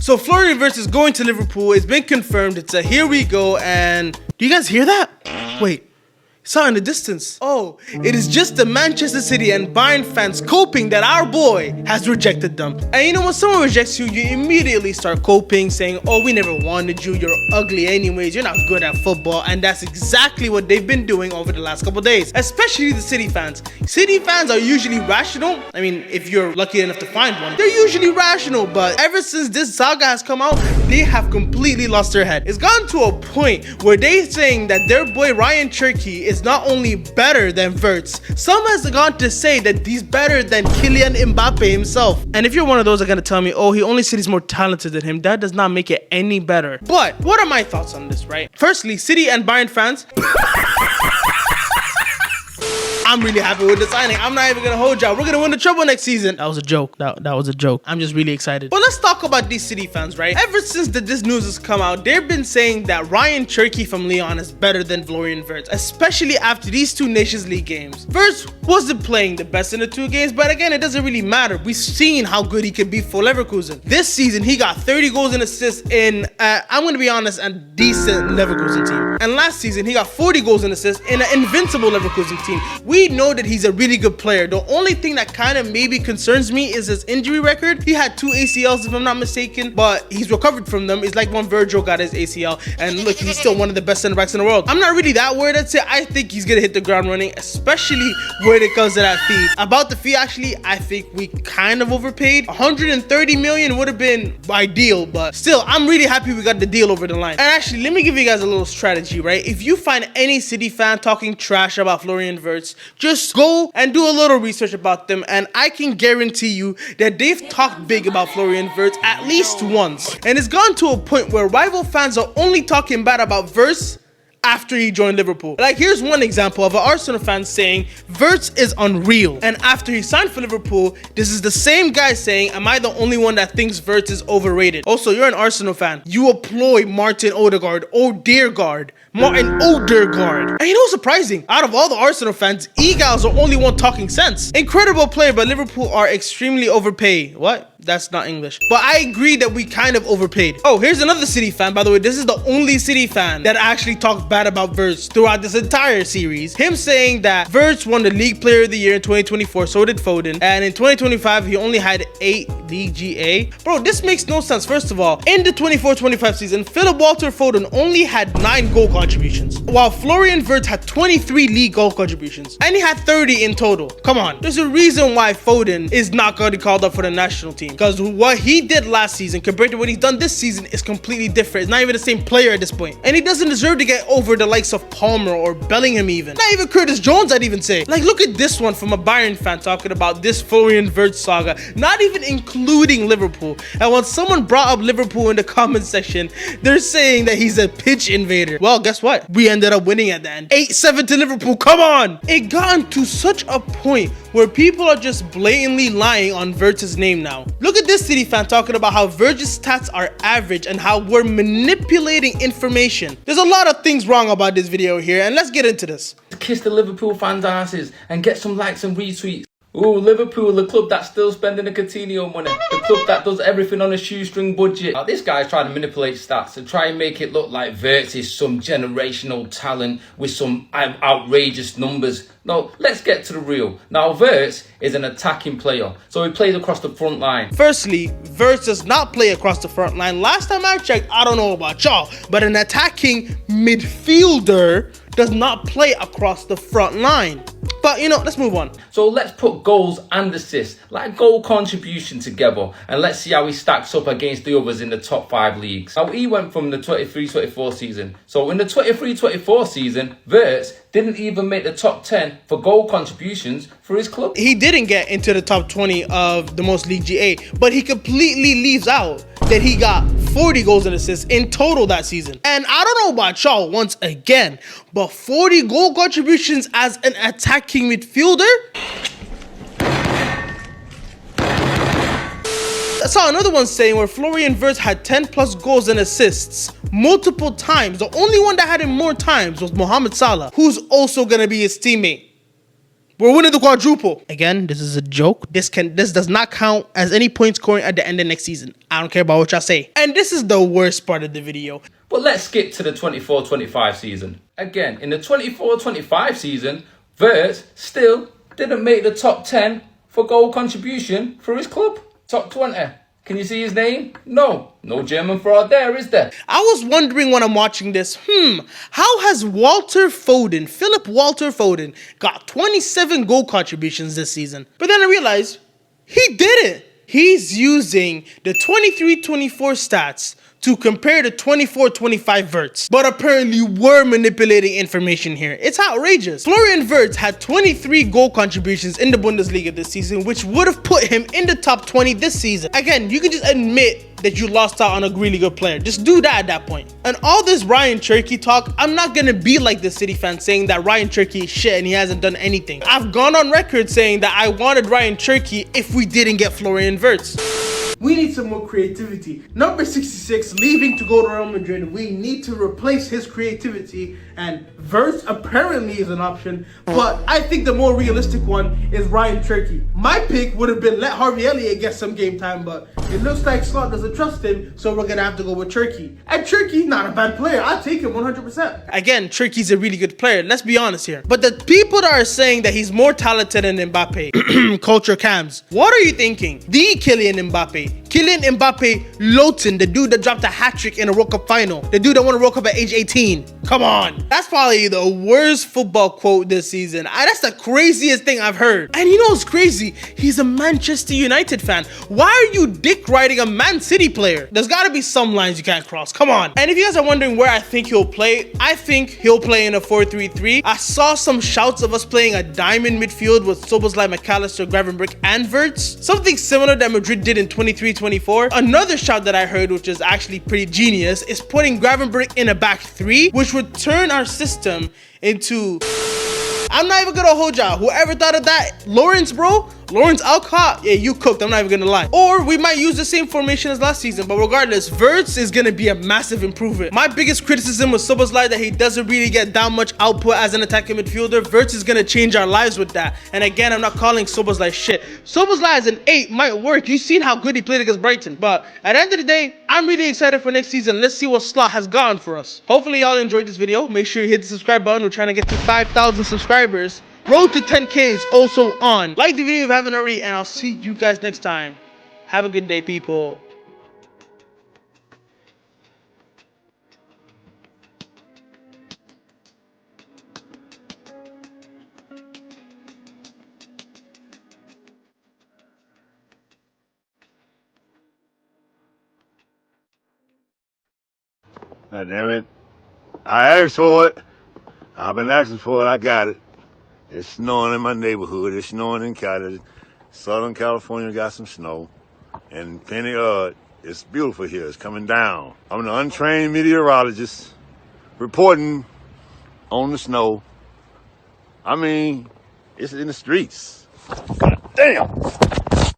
So Florian Wirtz is going to Liverpool. It's been confirmed. It's a here we go. And do you guys hear that? Wait. Saw in the distance. Oh, it is just the Manchester City and Bayern fans coping that our boy has rejected them. And you know, when someone rejects you, you immediately start coping, saying, oh, we never wanted you, you're ugly anyways, you're not good at football. And that's exactly what they've been doing over the last couple days, especially the City fans. City fans are usually rational. I mean, if you're lucky enough to find one, they're usually rational. But ever since this saga has come out, they have completely lost their head. It's gotten to a point where they're saying that their boy Ryan Cherki is not only better than Wirtz, some has gone to say that he's better than Kylian Mbappe himself. And if you're one of those that are gonna tell me, oh, he only said he's more talented than him, that does not make it any better. But what are my thoughts on this, right? Firstly, City and Bayern fans, I'm really happy with the signing. I'm not even gonna hold y'all. We're gonna win the treble next season. That was a joke. That was a joke. I'm just really excited. But let's talk about these City fans, right? Ever since this news has come out, they've been saying that Ryan Cherki from Lyon is better than Florian Wirtz, especially after these two Nations League games. Wirtz wasn't playing the best in the two games, but again, it doesn't really matter. We've seen how good he can be for Leverkusen. This season, he got 30 goals and assists in, I'm gonna be honest, a decent Leverkusen team. And last season, he got 40 goals and assists in an invincible Leverkusen team. We know that he's a really good player. The only thing that kind of maybe concerns me is his injury record. He had 2 ACLs if I'm not mistaken, but he's recovered from them. It's like when Virgil got his ACL, and look, he's still one of the best center backs in the world. I'm not really that worried. I'd say I think he's gonna hit the ground running, especially when it comes to that fee. About the fee, actually, I think we kind of overpaid. 130 million would have been ideal, but still, I'm really happy we got the deal over the line. And actually, let me give you guys a little strategy, right? If you find any City fan talking trash about Florian Wirtz, just go and do a little research about them, and I can guarantee you that they've talked big about Florian Wirtz at least once. And it's gone to a point where rival fans are only talking bad about Wirtz after he joined Liverpool. Like, here's one example of an Arsenal fan saying Wirtz is unreal, and after he signed for Liverpool, this is the same guy saying, am I the only one that thinks Wirtz is overrated? Also, you're an Arsenal fan. You employ Martin Odegaard. And you know what's surprising? Out of all the Arsenal fans, Eagles are only one talking sense. Incredible player, but Liverpool are extremely overpaid. What? That's not English. But I agree that we kind of overpaid. Oh, here's another City fan. By the way, this is the only City fan that actually talked bad about Wirtz throughout this entire series. Him saying that Wirtz won the League Player of the Year in 2024, so did Foden. And in 2025, he only had 8 League GA. Bro, this makes no sense. First of all, in the 24-25 season, Philip Walter Foden only had 9 goal contributions, while Florian Wirtz had 23 league goal contributions, and he had 30 in total. Come on. There's a reason why Foden is not going to be called up for the national team, because what he did last season compared to what he's done this season is completely different. It's not even the same player at this point, and he doesn't deserve to get over the likes of Palmer or Bellingham even. Not even Curtis Jones, I'd even say. Like, look at this one from a Bayern fan talking about this Florian Wirtz saga, not even including Liverpool. And when someone brought up Liverpool in the comment section, they're saying that he's a pitch invader. Well, guess what? We ended up winning at the end. 8-7 to Liverpool. Come on! It gotten to such a point where people are just blatantly lying on Wirtz's name now. Look at this City fan talking about how Wirtz's stats are average and how we're manipulating information. There's a lot of things wrong about this video here, and let's get into this. Kiss the Liverpool fans' asses and get some likes and retweets. Ooh, Liverpool, the club that's still spending the Coutinho money. The club that does everything on a shoestring budget. Now, this guy's trying to manipulate stats and try and make it look like Wirtz is some generational talent with some outrageous numbers. No, let's get to the real. Now, Wirtz is an attacking player, so he plays across the front line. Firstly, Wirtz does not play across the front line. Last time I checked, I don't know about y'all, but an attacking midfielder does not play across the front line. But, you know, let's move on. So let's put goals and assists, like goal contribution together, and let's see how he stacks up against the others in the top 5 leagues. Now, he went from the 23-24 season. So in the 23-24 season, Wirtz didn't even make the top 10 for goal contributions for his club. He didn't get into the top 20 of the most League GA, but he completely leaves out that he got 40 goals and assists in total that season. And I don't know about y'all once again, but 40 goal contributions as an attacking midfielder? I saw another one saying where Florian Wirtz had 10 plus goals and assists multiple times. The only one that had it more times was Mohamed Salah, who's also going to be his teammate. We're winning the quadruple. Again, this is a joke. This does not count as any point scoring at the end of next season. I don't care about what y'all say. And this is the worst part of the video. But let's skip to the 24-25 season. Again, in the 24-25 season, Wirtz still didn't make the top 10 for goal contribution for his club. Top 20. Can you see his name? No German fraud there, is there? I was wondering when I'm watching this, how has Philip Walter Foden, got 27 goal contributions this season? But then I realized he didn't. He's using the 23-24 stats to compare the 24-25 Wirtz. But apparently we're manipulating information here. It's outrageous. Florian Wirtz had 23 goal contributions in the Bundesliga this season, which would have put him in the top 20 this season. Again, you can just admit that you lost out on a really good player. Just do that at that point. And all this Ryan Cherki talk, I'm not gonna be like the City fan saying that Ryan Cherki is shit and he hasn't done anything. I've gone on record saying that I wanted Ryan Cherki if we didn't get Florian Wirtz. We need some more creativity. Number 66 leaving to go to Real Madrid. We need to replace his creativity, and Wirtz apparently is an option, but I think the more realistic one is Ryan Cherki. My pick would have been let Harvey Elliott get some game time, but it looks like Slot doesn't trust him, so we're gonna have to go with Cherki. And Cherki, not a bad player. I'll take him 100%. Again, Cherki's a really good player. Let's be honest here. But the people that are saying that he's more talented than Mbappe, culture cams, what are you thinking? The Kylian Mbappe. Kylian Mbappe Loten, the dude that dropped a hat-trick in a World Cup final. The dude that won a World Cup at age 18. Come on. That's probably the worst football quote this season. That's the craziest thing I've heard. And you know what's crazy? He's a Manchester United fan. Why are you dick riding a Man City player? There's gotta be some lines you can't cross. Come on. And if you guys are wondering where I think he'll play, I think he'll play in a 4-3-3. I saw some shouts of us playing a diamond midfield with Szoboszlai, McAllister, Gravenberch, and Wirtz. Something similar that Madrid did in 23-24. Another shout that I heard, which is actually pretty genius, is putting Gravenberch in a back three, which would turn our system into... I'm not even gonna hold y'all. Whoever thought of that, Lawrence Alcott, yeah, you cooked. I'm not even gonna lie. Or we might use the same formation as last season, but regardless, Wirtz is gonna be a massive improvement. My biggest criticism was Szoboszlai that he doesn't really get that much output as an attacking midfielder. Wirtz is gonna change our lives with that. And again, I'm not calling Szoboszlai shit. Szoboszlai as an 8 might work. You've seen how good he played against Brighton. But at the end of the day, I'm really excited for next season. Let's see what Slot has gone for us. Hopefully y'all enjoyed this video. Make sure you hit the subscribe button. We're trying to get to 5,000 subscribers. Road to 10K is also on. Like the video if you haven't already, and I'll see you guys next time. Have a good day, people. God damn it. I asked for it. I've been asking for it. I got it. It's snowing in my neighborhood. It's snowing in Cali. Southern California got some snow. And it's beautiful here. It's coming down. I'm an untrained meteorologist reporting on the snow. I mean, it's in the streets. God damn.